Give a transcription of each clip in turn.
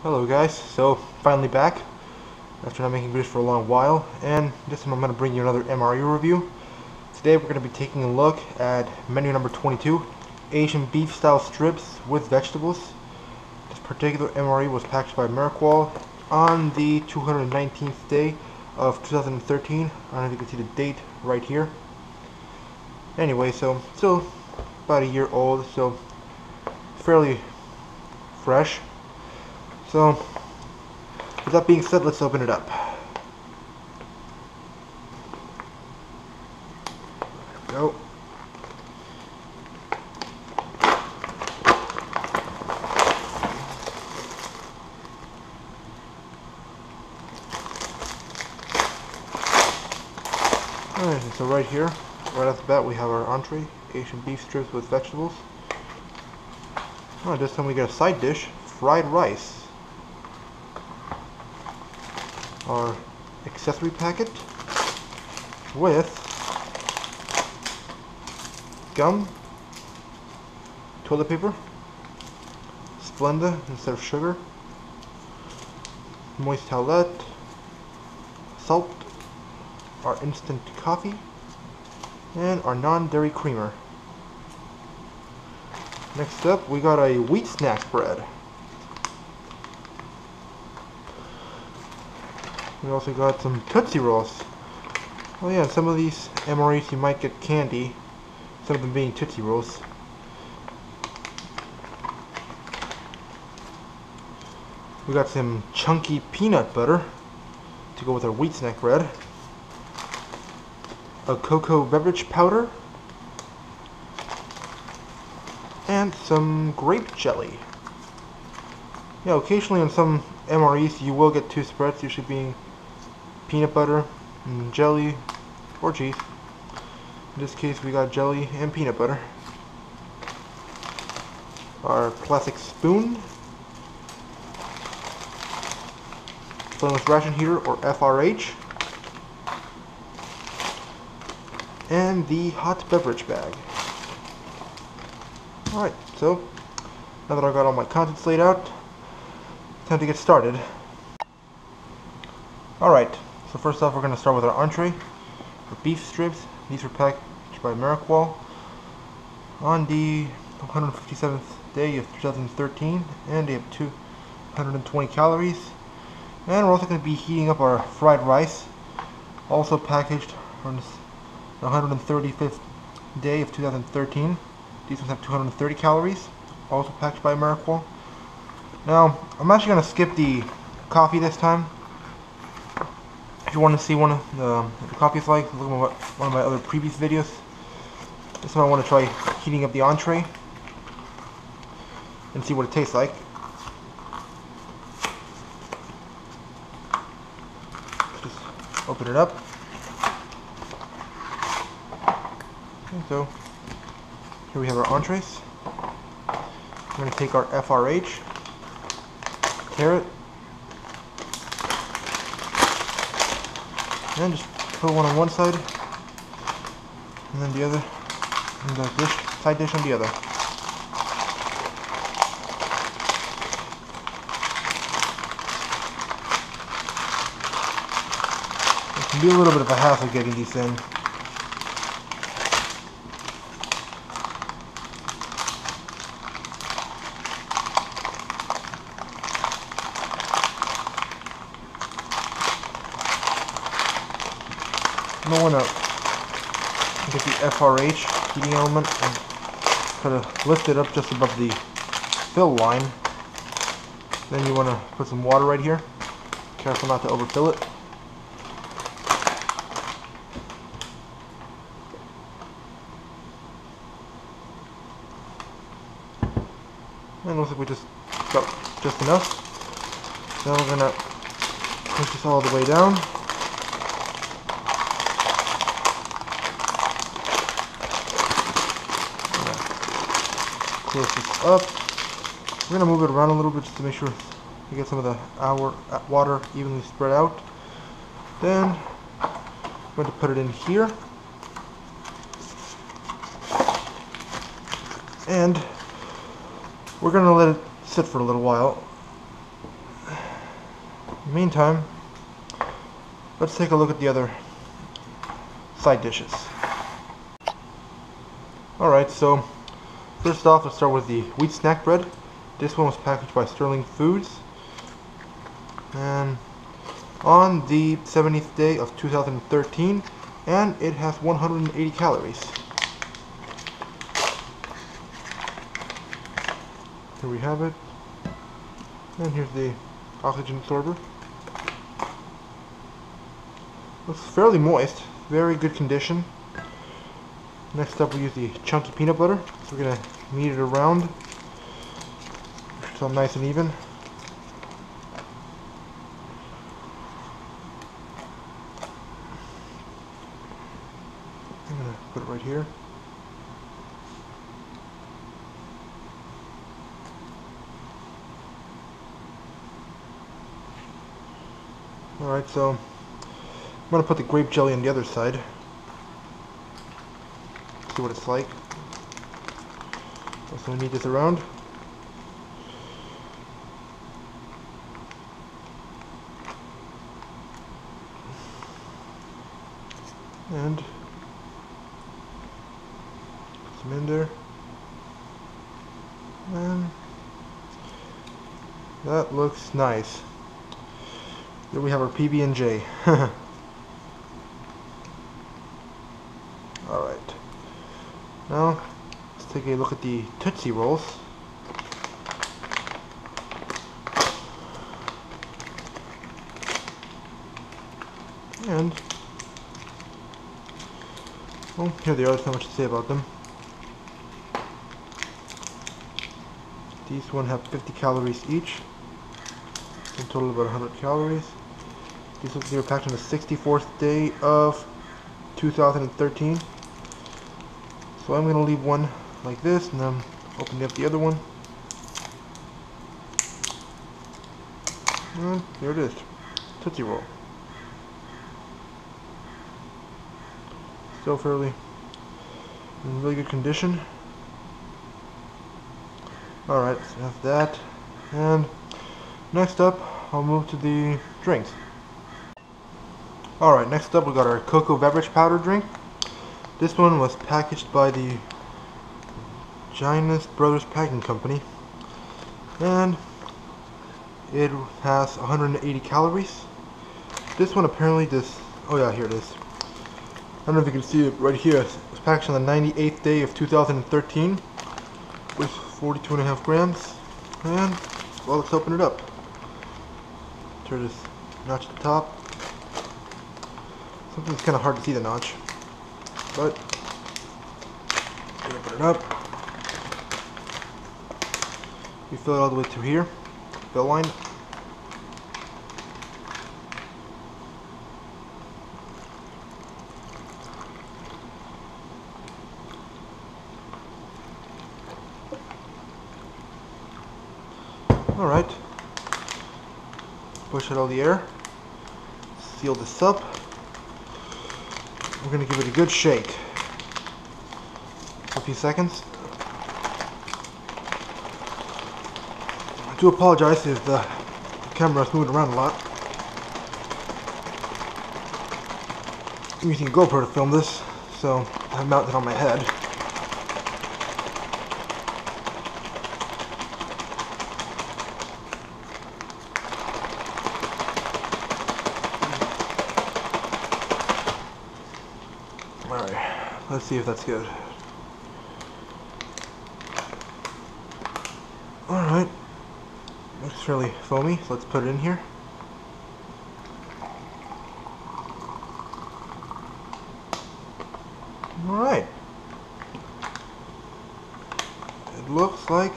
Hello guys, so finally back after not making videos for a long while, and this time I'm going to bring you another MRE review. Today we're going to be taking a look at menu number 22, Asian beef style strips with vegetables. This particular MRE was packaged by Merqual on the 219th day of 2013. I don't know if you can see the date right here. Anyway, so still about a year old, so fairly fresh. So, with that being said, let's open it up. There we go. Alright, so right here, right off the bat, we have our entree, Asian beef strips with vegetables. Oh, this time we get a side dish, fried rice. Our accessory packet with gum, toilet paper, Splenda instead of sugar, moist towelette, salt, our instant coffee, and our non-dairy creamer. Next up, we got a wheat snacks bread. We also got some Tootsie Rolls. Oh yeah, some of these MREs you might get candy, some of them being Tootsie Rolls. We got some chunky peanut butter to go with our wheat snack bread. A cocoa beverage powder. And some grape jelly. Yeah, occasionally on some MREs you will get two spreads, usually being peanut butter and jelly or cheese. In this case we got jelly and peanut butter. Our plastic spoon, flameless ration heater or FRH, and the hot beverage bag. Alright, so now that I've got all my contents laid out, time to get started. Alright, so first off we're going to start with our entree, our beef strips. These were packaged by Merqual on the 157th day of 2013, and they have 220 calories. And we're also going to be heating up our fried rice, also packaged on the 135th day of 2013. These ones have 230 calories, also packaged by Merqual. Now, I'm actually going to skip the coffee this time. If you want to see what the coffee's like, look at one of my other previous videos. This time I want to try heating up the entree and see what it tastes like. Just open it up. Okay, so here we have our entrees. We're going to take our FRH, carrot, and just put one on one side, and then the other, and the side dish on the other. It can be a little bit of a hassle getting these in. I want to get the FRH heating element and kind of lift it up just above the fill line. Then you want to put some water right here. Careful not to overfill it. And it looks like we just got just enough. So we're going to push this all the way down. Close this up. We're going to move it around a little bit just to make sure we get some of the water evenly spread out. Then I'm going to put it in here. And we're going to let it sit for a little while. In the meantime, let's take a look at the other side dishes. Alright, so first off, let's start with the wheat snack bread. This one was packaged by Sterling Foods. And on the 70th day of 2013, and it has 180 calories. Here we have it. And here's the oxygen absorber. Looks fairly moist, very good condition. Next up we use the chunky peanut butter. So we're going to knead it around so nice and even. I'm going to put it right here. Alright, so I'm going to put the grape jelly on the other side. See what it's like. Also knead this around. And put some in there. And that looks nice. Here we have our PB&J. Alright. Now, let's take a look at the Tootsie Rolls. And, well, here they are, there's not much to say about them. These one have 50 calories each. In total about 100 calories. These look like they were packed on the 64th day of 2013. So I'm going to leave one like this and then open up the other one. And there it is. Tootsie Roll. Still fairly in really good condition. Alright, so that's that. And next up, I'll move to the drinks. Alright, next up we got our cocoa beverage powder drink. This one was packaged by the Giannis Brothers Packing Company. And it has 180 calories. This one apparently does, oh yeah, here it is. I don't know if you can see it right here. It was packaged on the 98th day of 2013 with 42.5 grams. And, well, let's open it up. Turn this notch at the top. Something's kind of hard to see the notch, but I'm gonna put it up. We fill it all the way through here, fill line. All right. Push out all the air. Seal this up. We're going to give it a good shake for a few seconds. I do apologize if the camera is moving around a lot. I'm using a GoPro to film this, so I have mounted it on my head. Alright, let's see if that's good. Alright, looks fairly foamy, so let's put it in here. Alright, it looks like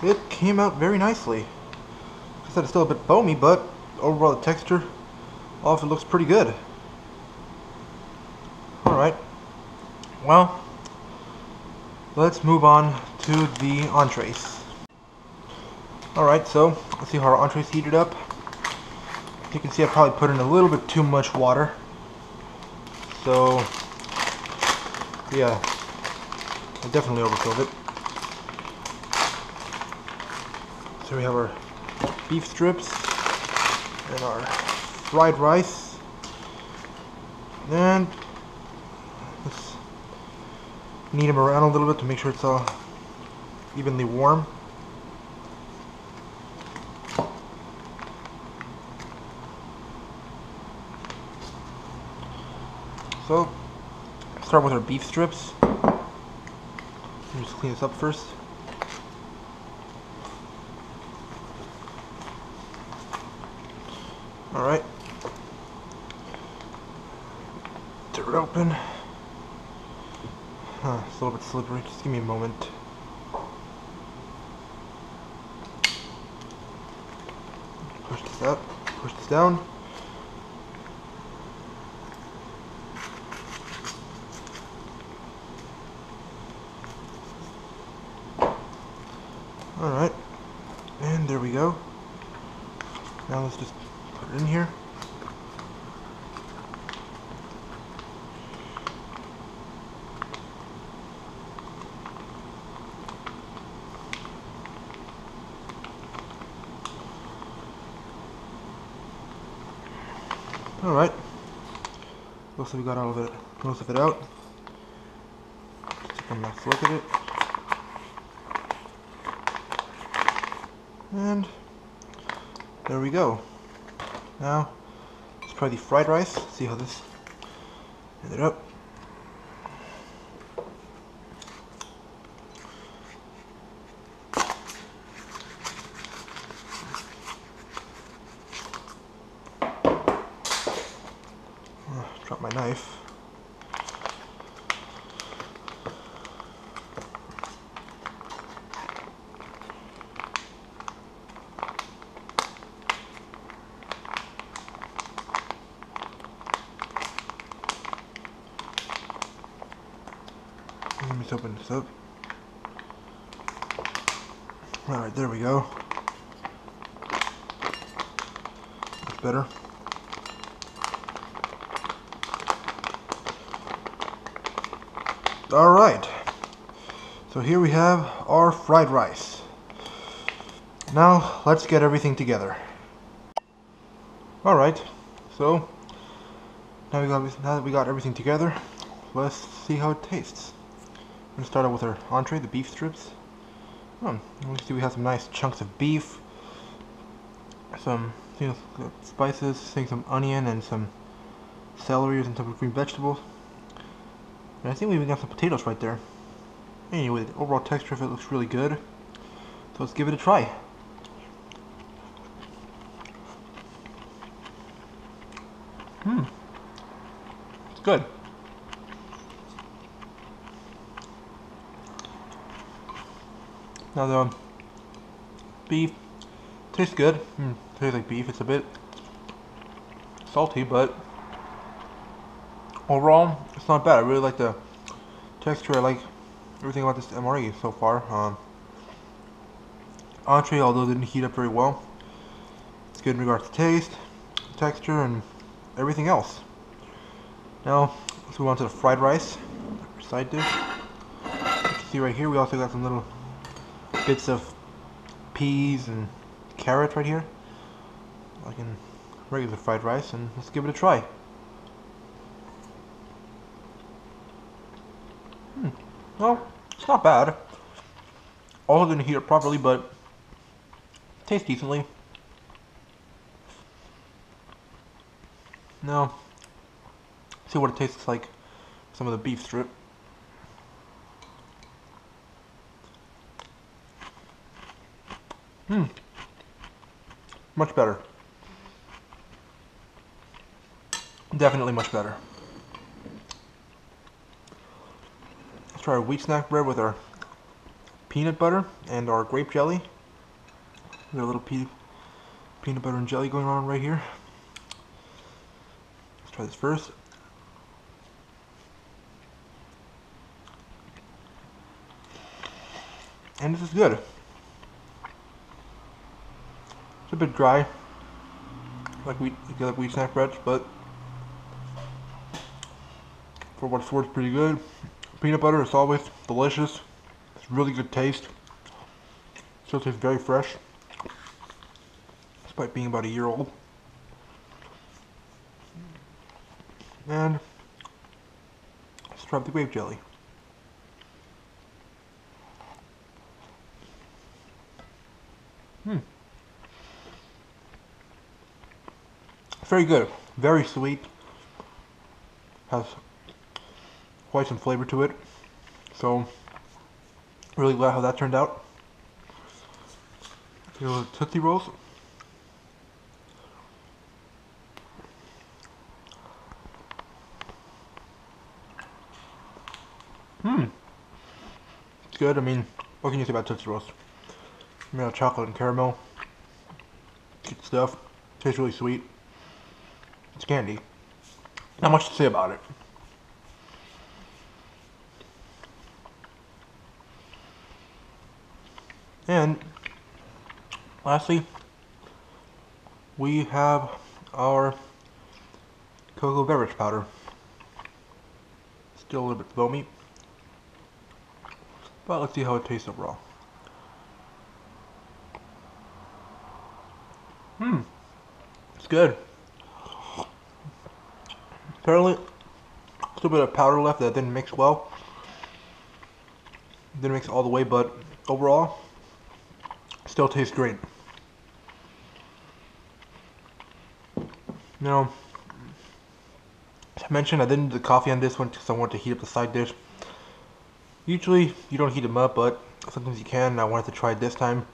it came out very nicely. Like I said, it's still a bit foamy, but overall the texture of it looks pretty good. Alright, well, let's move on to the entrees. Alright, so let's see how our entrees heated up. You can see I probably put in a little bit too much water. So, yeah, I definitely overfilled it. So we have our beef strips. and our fried rice, and let's knead them around a little bit to make sure it's all evenly warm. So, start with our beef strips. Just clean this up first. Alright. Tear it open. It's a little bit slippery. Just give me a moment. Push this up. Push this down. Alright, and there we go. Now let's just put it in here. Alright, looks like we got all of it, most of it out. Let's take a nice look at it. And there we go. Now let's try the fried rice. See how this ended up. Drop my knife. Let me just open this up. Alright, there we go. That's better. Alright. So here we have our fried rice. Now let's get everything together. Alright, so now that we got everything together, let's see how it tastes. We're going to start out with our entree, the beef strips. You see we have some nice chunks of beef, some spices, some onion and some celery and some green vegetables. And I think we even got some potatoes right there. Anyway, the overall texture of it looks really good. So let's give it a try. It's good. Now the beef tastes good. Tastes like beef. It's a bit salty, but overall it's not bad. I really like the texture. I like everything about this MRE so far. Entree, although it didn't heat up very well, it's good in regards to taste, texture, and everything else. Now let's move on to the fried rice, our side dish. You can see right here we also got some little bits of peas and carrots right here, like in regular fried rice, and let's give it a try. Well, it's not bad. Also didn't heat it properly, but tastes decently. Now, see what it tastes like. Some of the beef strip. Much better. Definitely much better. Let's try our wheat snack bread with our peanut butter and our grape jelly. We got a little peanut butter and jelly going on right here. Let's try this first. And this is good. It's a bit dry, like wheat snack breads, but for what it's worth, pretty good. Peanut butter is always delicious. It's really good taste. Still tastes very fresh, despite being about a year old. And let's try the grape jelly. Very good. Very sweet. Has quite some flavor to it. So, really glad how that turned out. The Tootsie Rolls. It's good. I mean, what can you say about Tootsie Rolls? You know, chocolate and caramel. Good stuff. Tastes really sweet. It's candy. Not much to say about it. And lastly, we have our cocoa beverage powder. Still a little bit foamy, but let's see how it tastes overall. It's good. Apparently, a little bit of powder left that didn't mix well. Didn't mix all the way, but overall, still tastes great. Now, as I mentioned, I didn't do the coffee on this one because I wanted to heat up the side dish. Usually, you don't heat them up, but sometimes you can, and I wanted to try it this time.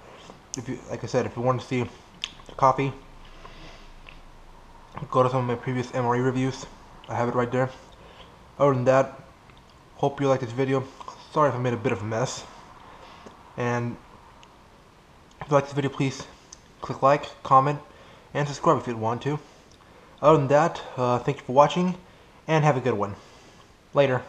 If you, like I said, if you want to see the coffee, go to some of my previous MRE reviews. I have it right there. Other than that, hope you liked this video. Sorry if I made a bit of a mess. And if you like this video, please click like, comment, and subscribe if you want to. Other than that, thank you for watching, and have a good one. Later.